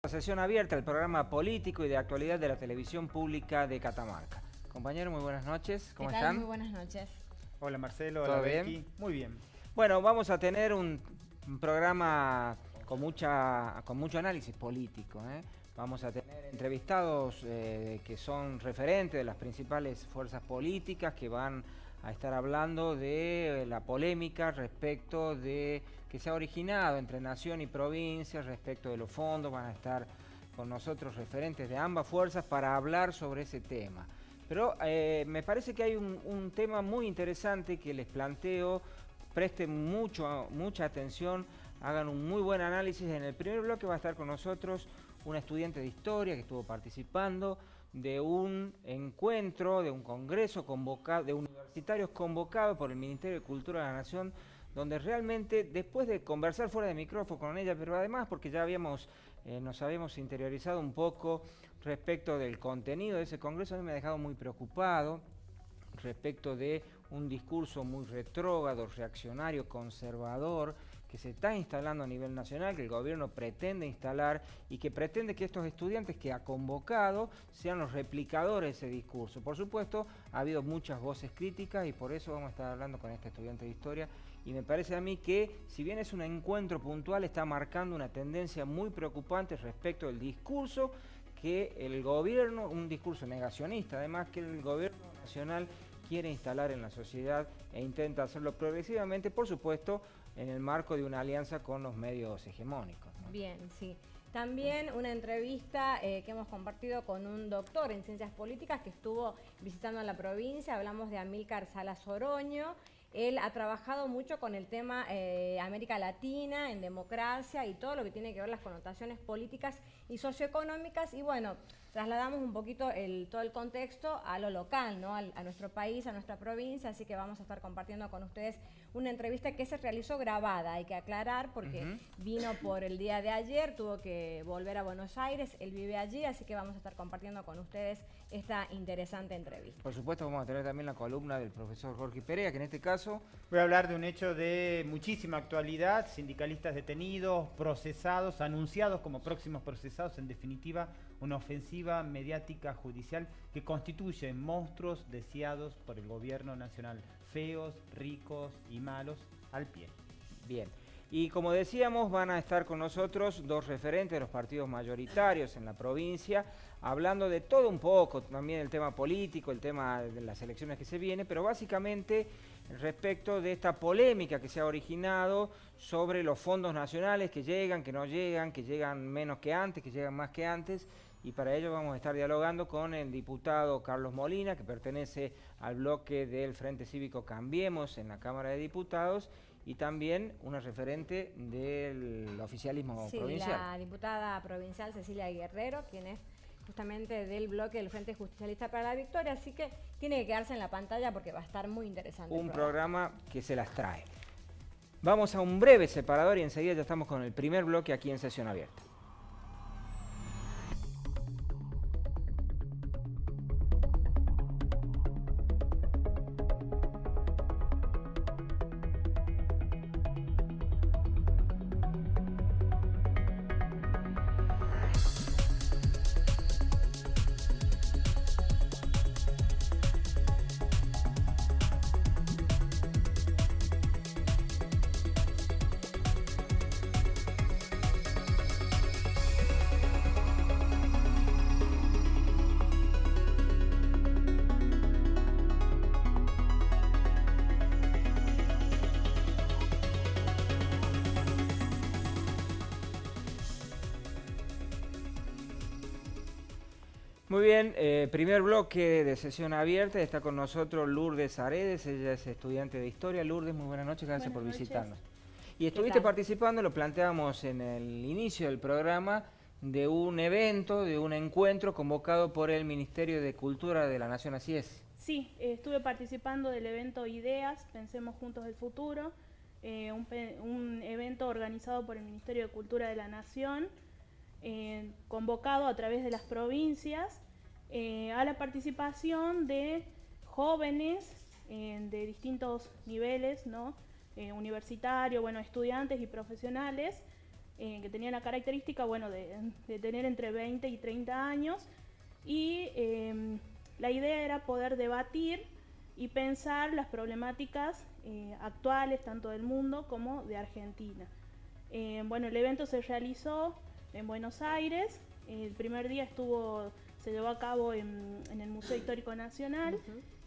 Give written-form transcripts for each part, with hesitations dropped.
Sesión abierta, el programa político y de actualidad de la televisión pública de Catamarca. Compañero, muy buenas noches, ¿cómo están? Muy buenas noches. Hola Marcelo, hola Becky. Muy bien. Bueno, vamos a tener un programa con mucho análisis político, ¿eh? Vamos a tener entrevistados que son referentes de las principales fuerzas políticas que van a estar hablando de la polémica respecto de que se ha originado entre nación y provincia respecto de los fondos. Van a estar con nosotros referentes de ambas fuerzas para hablar sobre ese tema. Pero me parece que hay un tema muy interesante que les planteo. Presten mucha atención, hagan un muy buen análisis. En el primer bloque va a estar con nosotros una estudiante de historia que estuvo participando de un encuentro, de un congreso convocado, de universitarios convocados por el Ministerio de Cultura de la Nación, donde realmente, después de conversar fuera de micrófono con ella, pero además porque ya nos habíamos interiorizado un poco respecto del contenido de ese congreso, a mí me ha dejado muy preocupado respecto de un discurso muy retrógrado, reaccionario, conservador, que se está instalando a nivel nacional, que el gobierno pretende instalar y que pretende que estos estudiantes que ha convocado sean los replicadores de ese discurso. Por supuesto, ha habido muchas voces críticas y por eso vamos a estar hablando con este estudiante de historia. Y me parece a mí que, si bien es un encuentro puntual, está marcando una tendencia muy preocupante respecto del discurso que el gobierno, un discurso negacionista, además, que el gobierno nacional quiere instalar en la sociedad e intenta hacerlo progresivamente, por supuesto, en el marco de una alianza con los medios hegemónicos, ¿no? Bien, sí. También una entrevista que hemos compartido con un doctor en ciencias políticas que estuvo visitando la provincia. Hablamos de Amílcar Salas Oroño. Él ha trabajado mucho con el tema América Latina, en democracia y todo lo que tiene que ver las connotaciones políticas y socioeconómicas. Y bueno, trasladamos un poquito todo el contexto a lo local, ¿no? A nuestro país, a nuestra provincia. Así que vamos a estar compartiendo con ustedes una entrevista que se realizó grabada, hay que aclarar, porque vino por el día de ayer, tuvo que volver a Buenos Aires, él vive allí, así que vamos a estar compartiendo con ustedes esta interesante entrevista. Por supuesto, vamos a tener también la columna del profesor Jorge Perea, que en este caso voy a hablar de un hecho de muchísima actualidad: sindicalistas detenidos, procesados, anunciados como próximos procesados, en definitiva una ofensiva mediática judicial que constituye monstruos deseados por el gobierno nacional, feos, ricos y malos al pie. Bien. Y como decíamos, van a estar con nosotros dos referentes de los partidos mayoritarios en la provincia, hablando de todo un poco, también el tema político, el tema de las elecciones que se vienen, pero básicamente respecto de esta polémica que se ha originado sobre los fondos nacionales que llegan, que no llegan, que llegan menos que antes, que llegan más que antes. Y para ello vamos a estar dialogando con el diputado Carlos Molina, que pertenece al bloque del Frente Cívico Cambiemos en la Cámara de Diputados, y también una referente del oficialismo provincial. La diputada provincial Cecilia Guerrero, quien es justamente del bloque del Frente Justicialista para la Victoria, así que tiene que quedarse en la pantalla porque va a estar muy interesante. Un programa que se las trae. Vamos a un breve separador y enseguida ya estamos con el primer bloque aquí en Sesión Abierta. Muy bien, primer bloque de Sesión Abierta. Está con nosotros Lourdes Aredes, ella es estudiante de Historia. Lourdes, muy buenas noches, gracias por visitarnos. Y estuviste participando, lo planteamos en el inicio del programa, de un evento, de un encuentro convocado por el Ministerio de Cultura de la Nación, ¿así es? Sí, estuve participando del evento Ideas, Pensemos Juntos el Futuro, un evento organizado por el Ministerio de Cultura de la Nación, convocado a través de las provincias a la participación de jóvenes de distintos niveles, ¿no? Universitarios, bueno, estudiantes y profesionales, que tenía la característica, bueno, de tener entre 20 y 30 años, y la idea era poder debatir y pensar las problemáticas actuales, tanto del mundo como de Argentina. Bueno, el evento se realizó en Buenos Aires. El primer día se llevó a cabo en el Museo Histórico Nacional,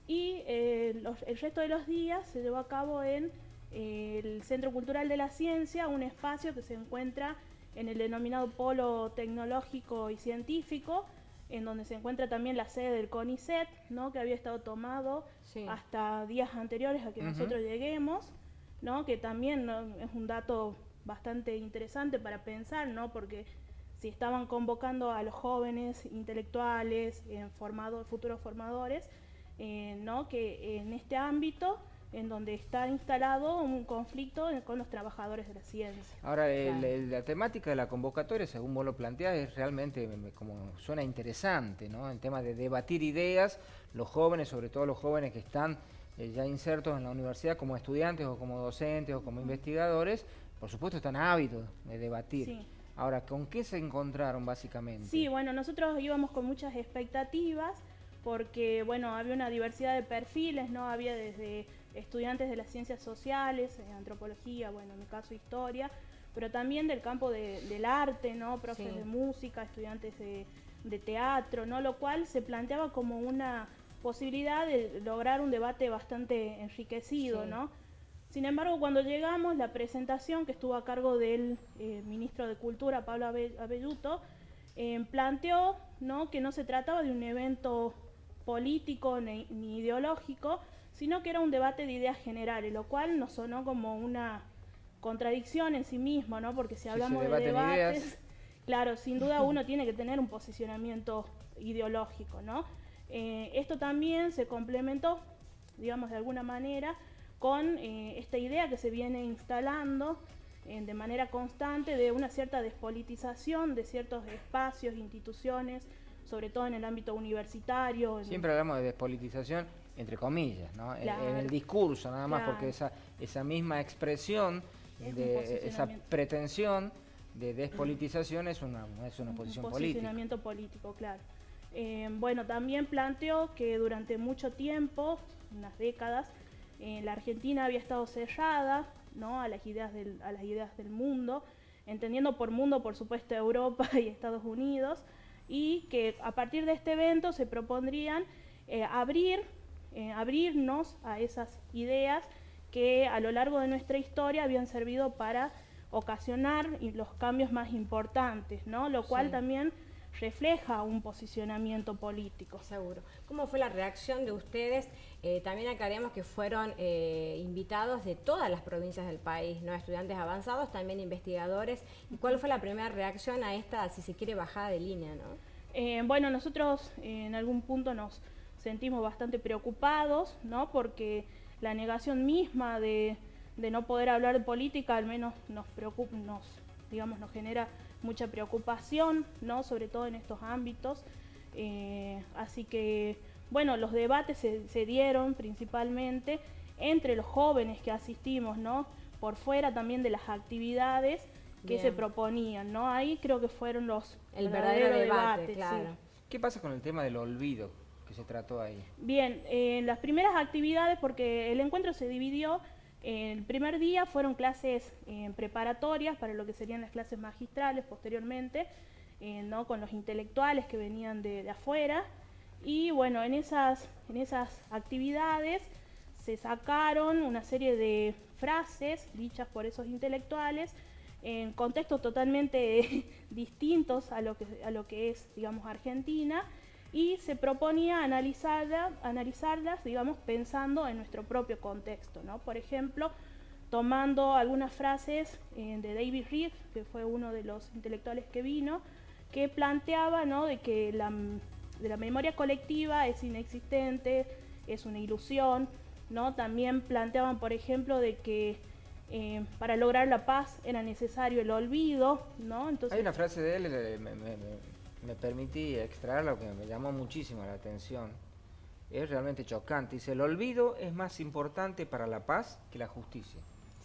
y el resto de los días se llevó a cabo en el Centro Cultural de la Ciencia, un espacio que se encuentra en el denominado Polo Tecnológico y Científico, en donde se encuentra también la sede del CONICET, ¿no? Que había estado tomado hasta días anteriores a que nosotros lleguemos, ¿no? Que también, ¿no?, es un dato bastante interesante para pensar, ¿no? Porque si estaban convocando a los jóvenes intelectuales, futuros formadores, ¿no?, que en este ámbito en donde está instalado un conflicto con los trabajadores de la ciencia. Ahora, la temática de la convocatoria, según vos lo planteás, es realmente, como suena interesante, ¿no? El tema de debatir ideas, los jóvenes, sobre todo los jóvenes que están ya insertos en la universidad como estudiantes o como docentes o como investigadores, por supuesto están ávidos de debatir. Sí. Ahora, ¿con qué se encontraron básicamente? Sí, bueno, nosotros íbamos con muchas expectativas porque, bueno, había una diversidad de perfiles, ¿no? Había desde estudiantes de las ciencias sociales, antropología, bueno, en mi caso historia, pero también del campo del arte, ¿no? Profes de música, estudiantes de teatro, ¿no? Lo cual se planteaba como una posibilidad de lograr un debate bastante enriquecido, ¿no? Sin embargo, cuando llegamos, la presentación que estuvo a cargo del ministro de Cultura, Pablo Abelluto, planteó, ¿no?, que no se trataba de un evento político ni ideológico, sino que era un debate de ideas generales, lo cual nos sonó como una contradicción en sí mismo, ¿no? Porque si hablamos de debates, claro, sin duda uno tiene que tener un posicionamiento ideológico, ¿no? Esto también se complementó, digamos, de alguna manera, con esta idea que se viene instalando de manera constante de una cierta despolitización de ciertos espacios, instituciones, sobre todo en el ámbito universitario. Siempre hablamos de despolitización, entre comillas, ¿no? Claro. En el discurso nada más, porque esa misma expresión, esa pretensión de despolitización es una posición política. Un posicionamiento político, claro. Bueno, también planteó que durante mucho tiempo, unas décadas, la Argentina había estado cerrada, ¿no?, a las ideas del mundo, entendiendo por mundo, por supuesto, Europa y Estados Unidos, y que a partir de este evento se propondrían abrirnos a esas ideas que a lo largo de nuestra historia habían servido para ocasionar los cambios más importantes, ¿no? Lo cual también refleja un posicionamiento político. Seguro. ¿Cómo fue la reacción de ustedes? También aclaramos que fueron invitados de todas las provincias del país, ¿no? Estudiantes avanzados, también investigadores. ¿Y cuál fue la primera reacción a esta, si se quiere, bajada de línea, ¿no? Bueno, nosotros en algún punto nos sentimos bastante preocupados, ¿no? Porque la negación misma de no poder hablar de política al menos nos genera mucha preocupación, ¿no?, sobre todo en estos ámbitos. Así que, bueno, los debates se dieron principalmente entre los jóvenes que asistimos, ¿no?, por fuera también de las actividades que se proponían, ¿no? Ahí creo que fueron el verdadero debate, claro. Sí. ¿Qué pasa con el tema del olvido que se trató ahí? Bien, las primeras actividades, porque el encuentro se dividió. El primer día fueron clases preparatorias para lo que serían las clases magistrales posteriormente, ¿no?, con los intelectuales que venían de afuera. Y bueno, en esas actividades se sacaron una serie de frases dichas por esos intelectuales en contextos totalmente distintos a lo que es, digamos, Argentina, y se proponía analizarlas, digamos, pensando en nuestro propio contexto, ¿no? Por ejemplo, tomando algunas frases de David Reed, que fue uno de los intelectuales que vino, que planteaba, ¿no?, de que la memoria colectiva es inexistente, es una ilusión, ¿no? También planteaban, por ejemplo, de que para lograr la paz era necesario el olvido, ¿no? Entonces, hay una frase de él, me permití extraerla porque me llamó muchísimo la atención. Es realmente chocante. Dice: el olvido es más importante para la paz que la justicia.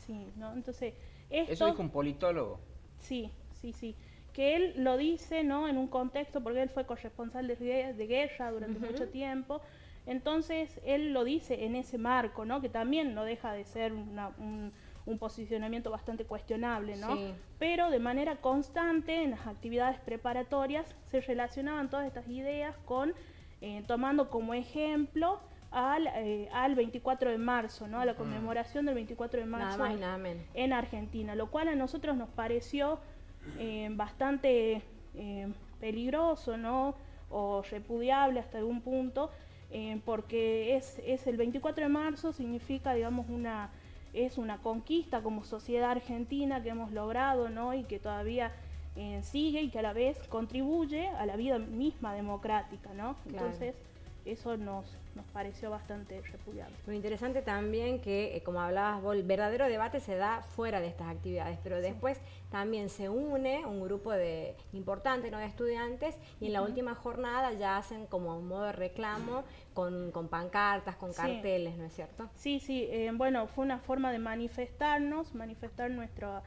Sí, ¿no? Entonces, Eso dijo un politólogo. Sí, sí, sí. Que él lo dice, ¿no? En un contexto, porque él fue corresponsal de guerra durante mucho tiempo. Entonces, él lo dice en ese marco, ¿no? Que también no deja de ser un posicionamiento bastante cuestionable, ¿no? Sí. Pero de manera constante, en las actividades preparatorias, se relacionaban todas estas ideas con, tomando como ejemplo al 24 de marzo, ¿no? A la conmemoración del 24 de marzo Nada más y nada menos. en Argentina, lo cual a nosotros nos pareció bastante peligroso, ¿no? O repudiable hasta algún punto, porque es el 24 de marzo, significa, digamos, es una conquista como sociedad argentina que hemos logrado, ¿no? Y que todavía sigue y que a la vez contribuye a la vida misma democrática, ¿no? Claro. Entonces, eso nos pareció bastante repudiable. Lo interesante también que, como hablabas vos, el verdadero debate se da fuera de estas actividades, pero después también se une un grupo importante, ¿no?, de estudiantes, y en la última jornada ya hacen como un modo de reclamo con pancartas, con carteles, ¿no es cierto? Sí, sí, bueno, fue una forma de manifestar nuestra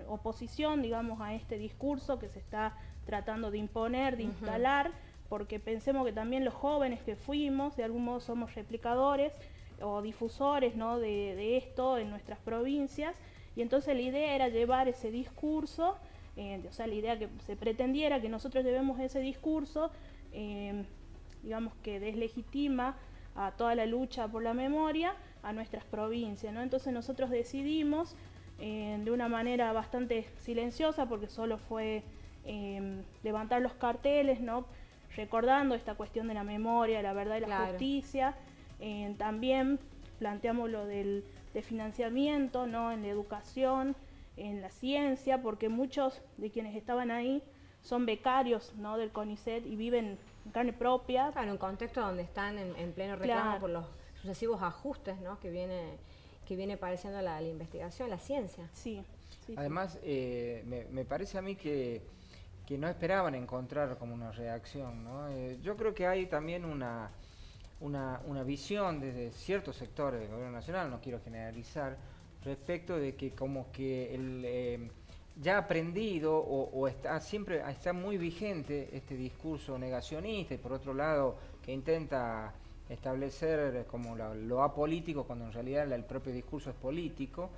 oposición, digamos, a este discurso que se está tratando de imponer, de instalar, porque pensemos que también los jóvenes que fuimos, de algún modo somos replicadores o difusores, ¿no?, de esto en nuestras provincias, y entonces la idea era llevar ese discurso, o sea, la idea que se pretendiera que nosotros llevemos ese discurso, digamos, que deslegitima a toda la lucha por la memoria a nuestras provincias, ¿no? Entonces nosotros decidimos, de una manera bastante silenciosa, porque solo fue levantar los carteles, ¿no?, recordando esta cuestión de la memoria, la verdad y la justicia. También planteamos lo de financiamiento, ¿no?, en la educación, en la ciencia, porque muchos de quienes estaban ahí son becarios, ¿no?, del CONICET y viven en carne propia. Claro, en un contexto donde están en pleno reclamo por los sucesivos ajustes, ¿no?, que viene padeciendo la investigación, la ciencia. Sí. Además, me parece a mí que no esperaban encontrar como una reacción, ¿no? Yo creo que hay también una visión desde ciertos sectores del gobierno nacional, no quiero generalizar, respecto de que como que ya aprendido o siempre está muy vigente este discurso negacionista, y por otro lado que intenta establecer como lo apolítico cuando en realidad el propio discurso es político,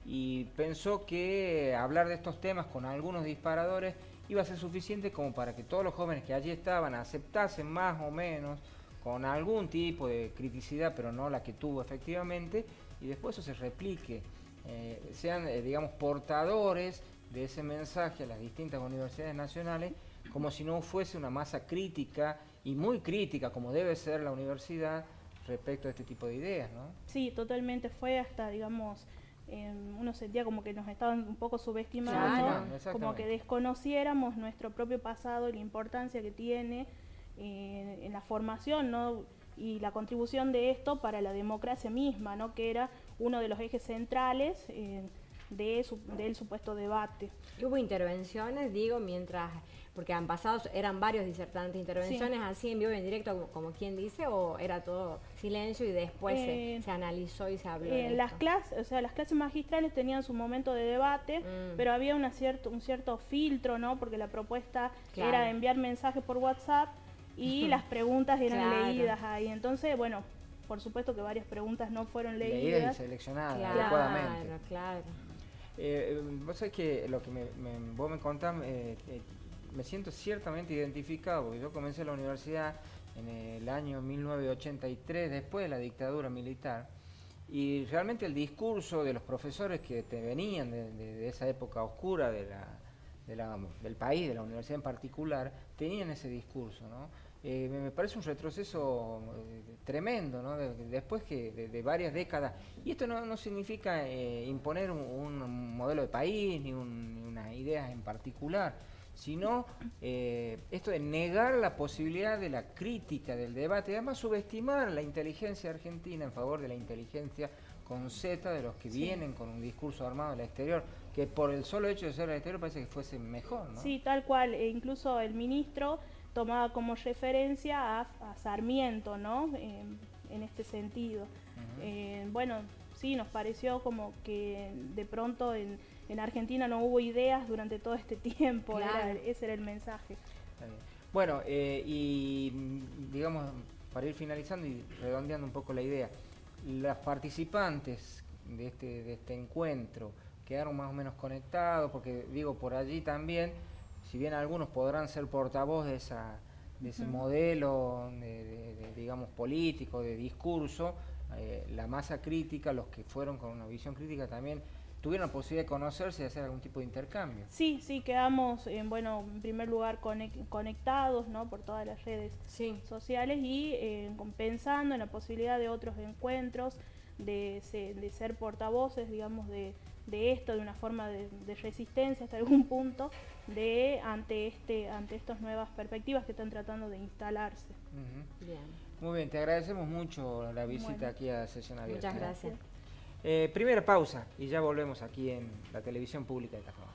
y pensó que hablar de estos temas con algunos disparadores iba a ser suficiente como para que todos los jóvenes que allí estaban aceptasen más o menos con algún tipo de criticidad, pero no la que tuvo efectivamente, y después eso se replique, sean digamos portadores de ese mensaje a las distintas universidades nacionales, como si no fuese una masa crítica y muy crítica como debe ser la universidad respecto a este tipo de ideas, ¿no? Sí, totalmente, fue hasta, digamos, uno sentía como que nos estaban un poco subestimando, como que desconociéramos nuestro propio pasado y la importancia que tiene en la formación, ¿no?, y la contribución de esto para la democracia misma, ¿no?, que era uno de los ejes centrales del supuesto debate. Hubo intervenciones, digo, porque han pasado, eran varios disertantes, intervenciones así en vivo y en directo, como quien dice, o era todo silencio y después se analizó y se habló de las clases magistrales tenían su momento de debate, pero había un cierto filtro, ¿no?, porque la propuesta era enviar mensajes por WhatsApp y las preguntas eran leídas ahí. Entonces, bueno, por supuesto que varias preguntas no fueron leídas y seleccionadas adecuadamente. Claro. Vos sabés que lo que vos me contás, me siento ciertamente identificado, porque yo comencé la universidad en el año 1983, después de la dictadura militar, y realmente el discurso de los profesores que venían de esa época oscura del país, de la universidad en particular, tenían ese discurso, ¿no? Me parece un retroceso tremendo, ¿no? Después de varias décadas. Y esto no significa imponer un modelo de país ni unas ideas en particular, sino esto de negar la posibilidad de la crítica, del debate, y además subestimar la inteligencia argentina en favor de la inteligencia con Z de los que vienen con un discurso armado del exterior, que por el solo hecho de ser del exterior parece que fuese mejor, ¿no? Sí, tal cual. Incluso el ministro tomaba como referencia a Sarmiento, ¿no?, en este sentido. Bueno, sí, nos pareció como que de pronto en en Argentina no hubo ideas durante todo este tiempo, Claro. ese era el mensaje. Está bien. Bueno, y digamos, para ir finalizando y redondeando un poco la idea, las participantes de este encuentro quedaron más o menos conectados, porque digo, por allí también, si bien algunos podrán ser portavoz de ese modelo, digamos, político, de discurso, la masa crítica, los que fueron con una visión crítica también, tuvieron la posibilidad de conocerse y hacer algún tipo de intercambio. Sí, quedamos, bueno, en primer lugar conectados, ¿no? Por todas las redes Sí. sociales y pensando en la posibilidad de otros encuentros, de ser portavoces, digamos, de esto, de una forma de resistencia hasta algún punto, ante estas nuevas perspectivas que están tratando de instalarse. Bien. Muy bien, te agradecemos mucho la visita Bueno. aquí a Sesión Abierta. Muchas gracias. Primera pausa y ya volvemos aquí en la televisión pública de Cajabán.